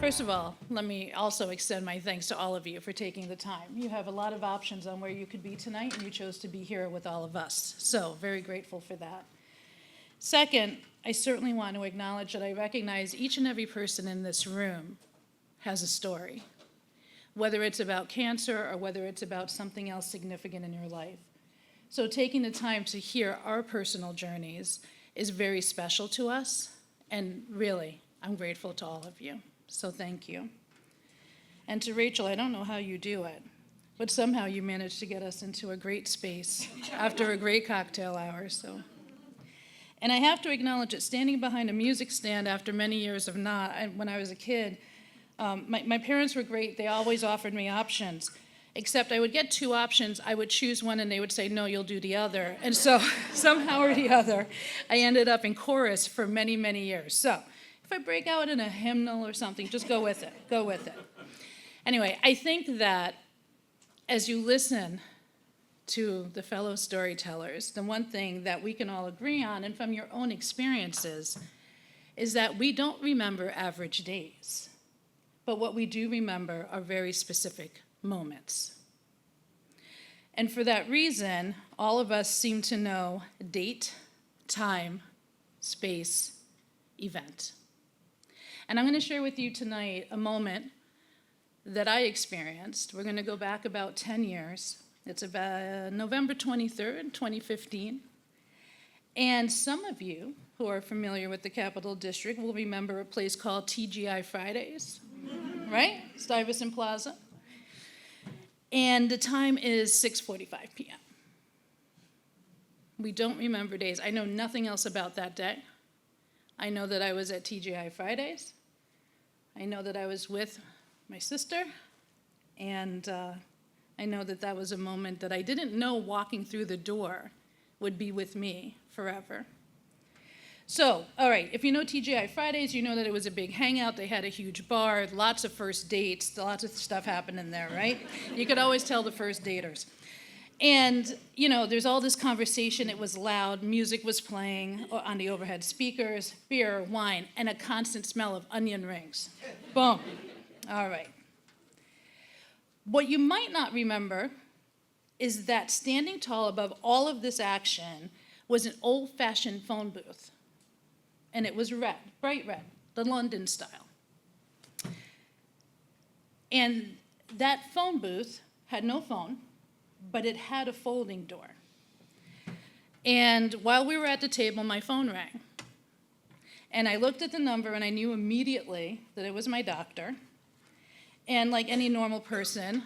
First of all, let me also extend my thanks to all of you for taking the time. You have a lot of options on where you could be tonight, and you chose to be here with all of us. So, very grateful for that. Second, I certainly want to acknowledge that I recognize each and every person in this room has a story, whether it's about cancer or whether it's about something else significant in your life. So taking the time to hear our personal journeys is very special to us, and really, I'm grateful to all of you. So thank you. And to Rachel, I don't know how you do it, but somehow you managed to get us into a great space after a great cocktail hour. So. And I have to acknowledge that standing behind a music stand after many years of not, when I was a kid, my parents were great. They always offered me options, except I would get two options. I would choose one, and they would say, no, you'll do the other. And so somehow or the other, I ended up in chorus for many, many years. So if I break out in a hymnal or something, just go with it. Go with it. Anyway, I think that as you listen to the fellow storytellers, the one thing that we can all agree on, and from your own experiences, is that we don't remember average days. But what we do remember are very specific moments. And for that reason, all of us seem to know date, time, space, event. And I'm going to share with you tonight a moment that I experienced. We're going to go back about 10 years. It's about November 23rd, 2015. And some of you who are familiar with the Capital District will remember a place called TGI Fridays, right? Stuyvesant Plaza. And the time is 6:45 p.m. We don't remember days. I know nothing else about that day. I know that I was at TGI Fridays. I know that I was with my sister, and I know that that was a moment that I didn't know walking through the door would be with me forever. So, all right, if you know TGI Fridays, you know that it was a big hangout. They had a huge bar, lots of first dates, lots of stuff happened in there, right? You could always tell the first daters. And, you know, there's all this conversation. It was loud. Music was playing on the overhead speakers, beer, wine, and a constant smell of onion rings. Boom. All right. What you might not remember is that standing tall above all of this action was an old-fashioned phone booth. And it was red, bright red, the London style. And that phone booth had no phone, but it had a folding door. And while we were at the table, my phone rang. And I looked at the number, and I knew immediately that it was my doctor. And like any normal person,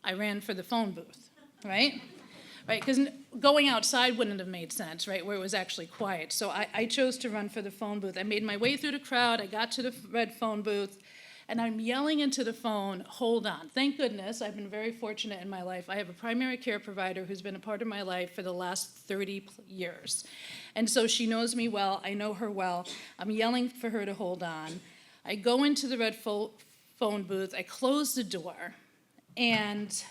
I ran for the phone booth, right? Right, because going outside wouldn't have made sense, right, where it was actually quiet. So I chose to run for the phone booth. I made my way through the crowd. I got to the red phone booth, and I'm yelling into the phone, hold on. Thank goodness, I've been very fortunate in my life. I have a primary care provider who's been a part of my life for the last 30 years. And so she knows me well. I know her well. I'm yelling for her to hold on. I go into the red phone booth. I close the door, and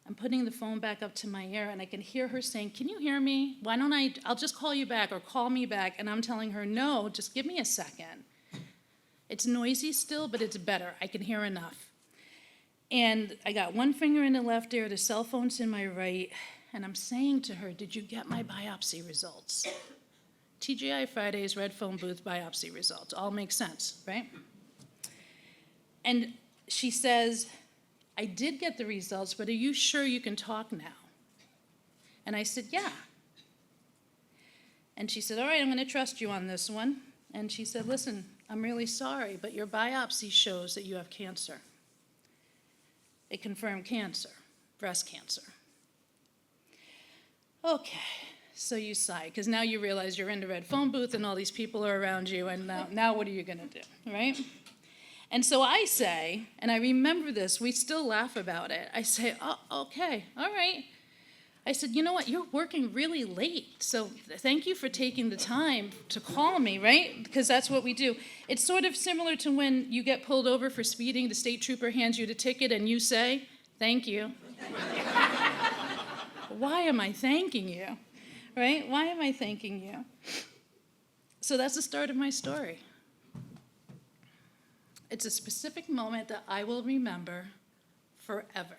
I'm putting the phone back up to my ear, and I can hear her saying, can you hear me? Why don't I'll just call you back, or call me back. And I'm telling her, no, just give me a second. It's noisy still, but it's better. I can hear enough. And I got one finger in the left ear, the cell phone's in my right, and I'm saying to her, did you get my biopsy results? TGI Fridays, red phone booth, biopsy results. All makes sense, right? And she says, I did get the results, but are you sure you can talk now? And I said, yeah. And she said, all right, I'm going to trust you on this one. And she said, listen, I'm really sorry, but your biopsy shows that you have cancer. It confirmed cancer, breast cancer. Okay, so you sigh, because now you realize you're in the red phone booth and all these people are around you, and now what are you going to do, right? And so I say, and I remember this, we still laugh about it. I say, oh, okay, all right. I said, you know what, you're working really late, so thank you for taking the time to call me, right? Because that's what we do. It's sort of similar to when you get pulled over for speeding, the state trooper hands you the ticket, and you say, thank you. Why am I thanking you, right? Why am I thanking you? So that's the start of my story. It's a specific moment that I will remember forever.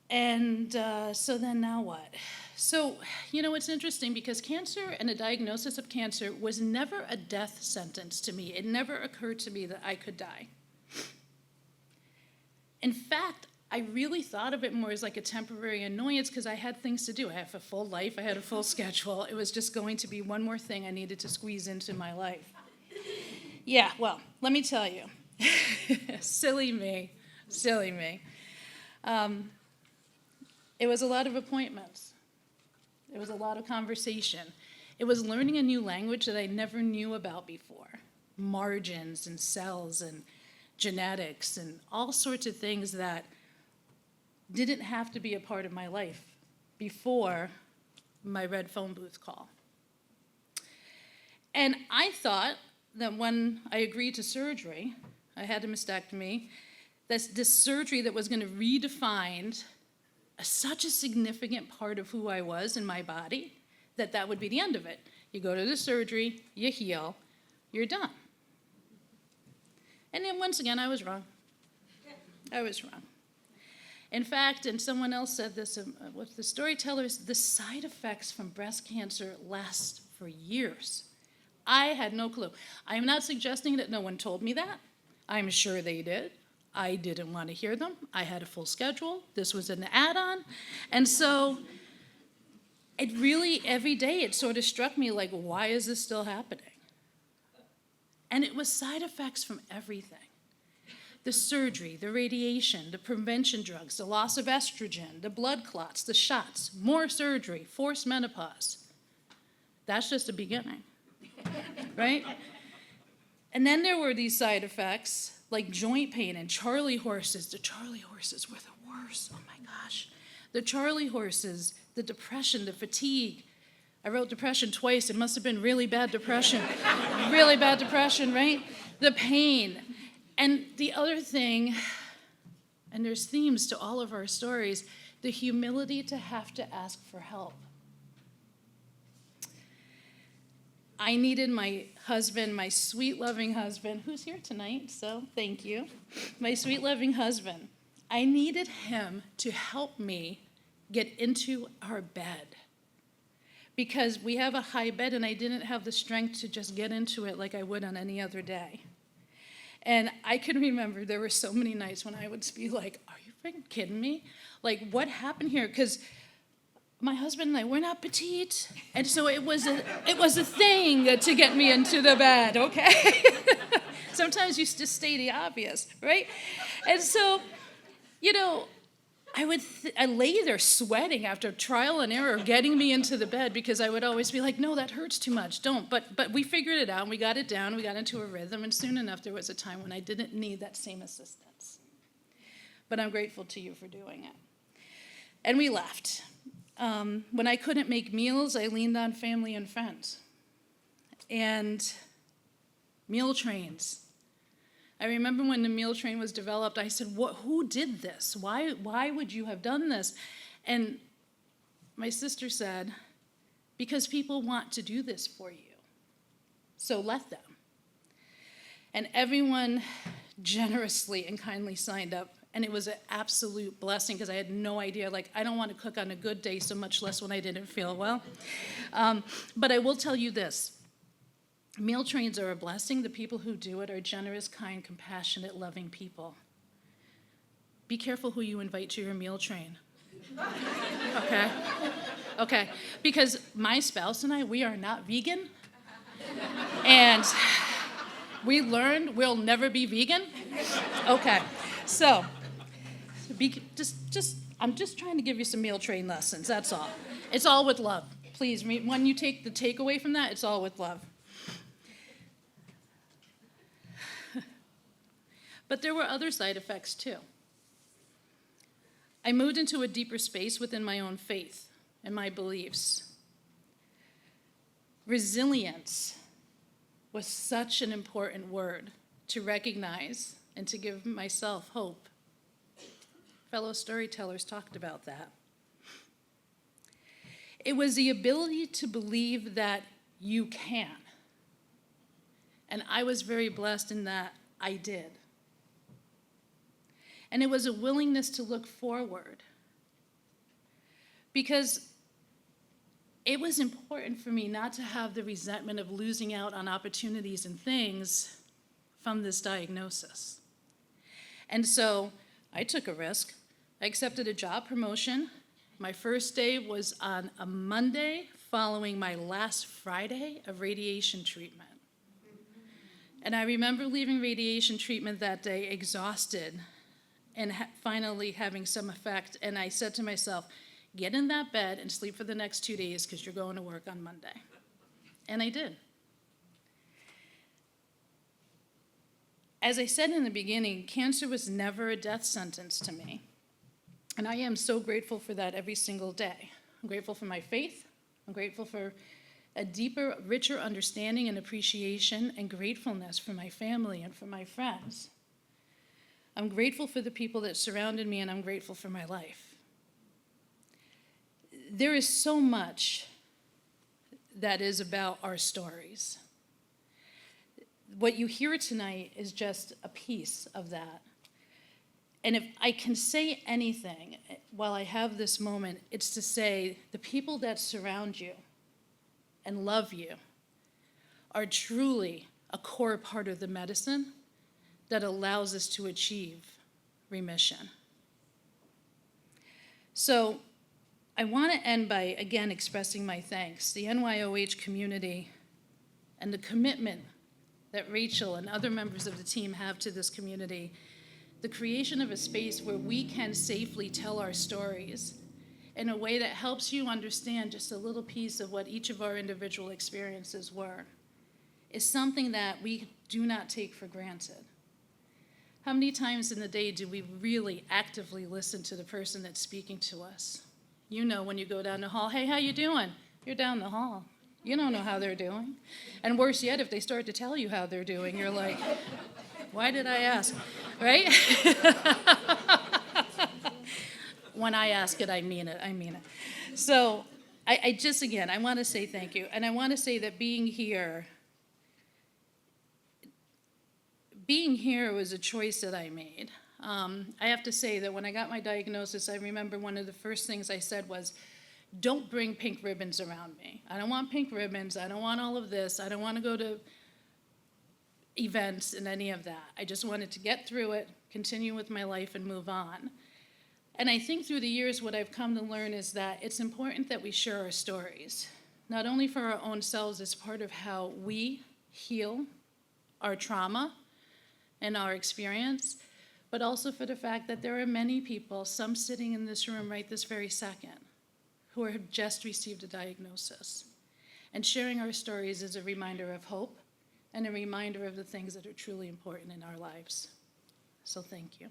And so then now what? So, it's interesting because cancer and a diagnosis of cancer was never a death sentence to me. It never occurred to me that I could die. In fact, I really thought of it more as like a temporary annoyance because I had things to do. I have a full life. I had a full schedule. It was just going to be one more thing I needed to squeeze into my life. Yeah, well, let me tell you. Silly me. It was a lot of appointments. It was a lot of conversation. It was learning a new language that I never knew about before. Margins and cells and genetics and all sorts of things that didn't have to be a part of my life before my red phone booth call. And I thought that when I agreed to surgery, I had a mastectomy, that this surgery that was going to redefine such a significant part of who I was in my body, that would be the end of it. You go to the surgery, you heal, you're done. And then once again, I was wrong. In fact, and someone else said this with the storytellers, the side effects from breast cancer last for years. I had no clue. I am not suggesting that no one told me that. I'm sure they did. I didn't want to hear them. I had a full schedule. This was an add-on. And so it really, every day, it sort of struck me like, why is this still happening? And it was side effects from everything. The surgery, the radiation, the prevention drugs, the loss of estrogen, the blood clots, the shots, more surgery, forced menopause. That's just the beginning, right? And then there were these side effects like joint pain and Charlie horses. The Charlie horses were the worst. Oh my gosh. The Charlie horses, the depression, the fatigue. I wrote depression twice. It must have been really bad depression. Really bad depression, right? The pain. And the other thing, and there's themes to all of our stories, the humility to have to ask for help. I needed my husband, my sweet, loving husband, who's here tonight, so thank you. My sweet, loving husband. I needed him to help me get into our bed because we have a high bed and I didn't have the strength to just get into it like I would on any other day. And I can remember there were so many nights when I would be like, are you freaking kidding me? Like, what happened here? Because my husband and I, we're not petite. And so it was a thing to get me into the bed, okay? Sometimes you just state the obvious, right? And so, I lay there sweating after trial and error getting me into the bed because I would always be like, no, that hurts too much, don't. But we figured it out, and we got it down, we got into a rhythm, and soon enough there was a time when I didn't need that same assistance. But I'm grateful to you for doing it. And we left. When I couldn't make meals, I leaned on family and friends. And meal trains. I remember when the meal train was developed, I said, who did this? Why would you have done this? And my sister said, because people want to do this for you. So let them. And everyone generously and kindly signed up. And it was an absolute blessing because I had no idea. Like, I don't want to cook on a good day, so much less when I didn't feel well. But I will tell you this. Meal trains are a blessing. The people who do it are generous, kind, compassionate, loving people. Be careful who you invite to your meal train. Okay. Because my spouse and I, we are not vegan. And we learned we'll never be vegan. Okay. So, I'm just trying to give you some meal train lessons, that's all. It's all with love. Please, when you take the takeaway from that, it's all with love. But there were other side effects too. I moved into a deeper space within my own faith and my beliefs. Resilience was such an important word to recognize and to give myself hope. Fellow storytellers talked about that. It was the ability to believe that you can. And I was very blessed in that I did. And it was a willingness to look forward, because it was important for me not to have the resentment of losing out on opportunities and things from this diagnosis. And so I took a risk. I accepted a job promotion. My first day was on a Monday following my last Friday of radiation treatment. And I remember leaving radiation treatment that day exhausted and finally having some effect. And I said to myself, get in that bed and sleep for the next 2 days because you're going to work on Monday. And I did. As I said in the beginning, cancer was never a death sentence to me. And I am so grateful for that every single day. I'm grateful for my faith. I'm grateful for a deeper, richer understanding and appreciation and gratefulness for my family and for my friends. I'm grateful for the people that surrounded me, and I'm grateful for my life. There is so much that is about our stories. What you hear tonight is just a piece of that. And if I can say anything while I have this moment, it's to say the people that surround you and love you are truly a core part of the medicine that allows us to achieve remission. So I want to end by, again, expressing my thanks. The NYOH community and the commitment that Rachel and other members of the team have to this community, the creation of a space where we can safely tell our stories in a way that helps you understand just a little piece of what each of our individual experiences were, is something that we do not take for granted. How many times in the day do we really actively listen to the person that's speaking to us? You know, when you go down the hall, hey, how you doing? You're down the hall. You don't know how they're doing. And worse yet, if they start to tell you how they're doing, you're like, why did I ask, right? When I ask it, I mean it. So I just, again, I want to say thank you. And I want to say that being here was a choice that I made. I have to say that when I got my diagnosis, I remember one of the first things I said was, don't bring pink ribbons around me. I don't want pink ribbons. I don't want all of this. I don't want to go to events and any of that. I just wanted to get through it, continue with my life, and move on. And I think through the years, what I've come to learn is that it's important that we share our stories, not only for our own selves as part of how we heal our trauma and our experience, but also for the fact that there are many people, some sitting in this room right this very second, who have just received a diagnosis. And sharing our stories is a reminder of hope and a reminder of the things that are truly important in our lives. So thank you.